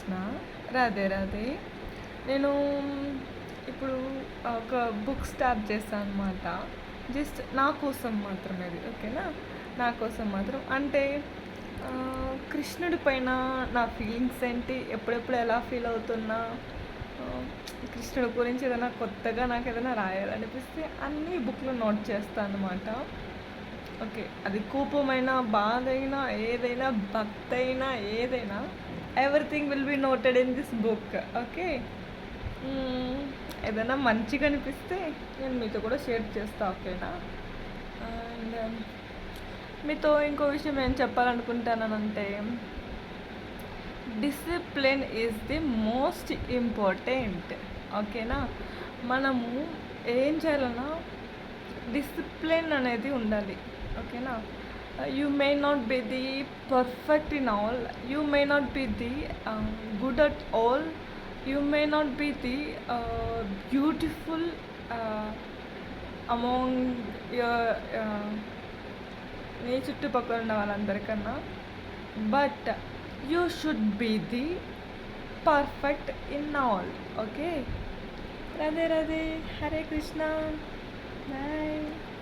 కృష్ణ. రాధే రాధే. నేను ఇప్పుడు ఒక బుక్ స్టార్ట్ చేశాను అనమాట. జస్ట్ నా కోసం మాత్రమే అది. ఓకేనా? నా కోసం మాత్రం. అంటే కృష్ణుడి పైన నా ఫీలింగ్స్ ఏంటి, ఎప్పుడెప్పుడు ఎలా ఫీల్ అవుతున్నా, ఆ, కృష్ణుడి గురించి ఏదైనా కొత్తగా నాకు ఏదైనా రాయాలనిపిస్తే అన్నీ బుక్లో నోట్ చేస్తాను అనమాట. ఓకే, అది కోపమైనా, బాధ అయినా, ఏదైనా, భక్తి అయినా, ఏదైనా, everything will be noted in this book. Okay. ఏదైనా మంచిగా అనిపిస్తే నేను మీతో కూడా షేర్ చేస్తా. ఓకేనా? అండ్ మీతో ఇంకో విషయం ఏం చెప్పాలనుకుంటానంటే, discipline is the most important. ఓకేనా? మనము ఏం చేయాలన్నా డిసిప్లిన్ అనేది ఉండాలి. ఓకేనా? You may not be the perfect in all, you may not be the good at all, you may not be the beautiful among నీ చుట్టుపక్కల ఉన్న వాళ్ళందరికన్నా, but you should be the perfect in all. Okay. Radhe Radhe. Hare Krishna. Bye.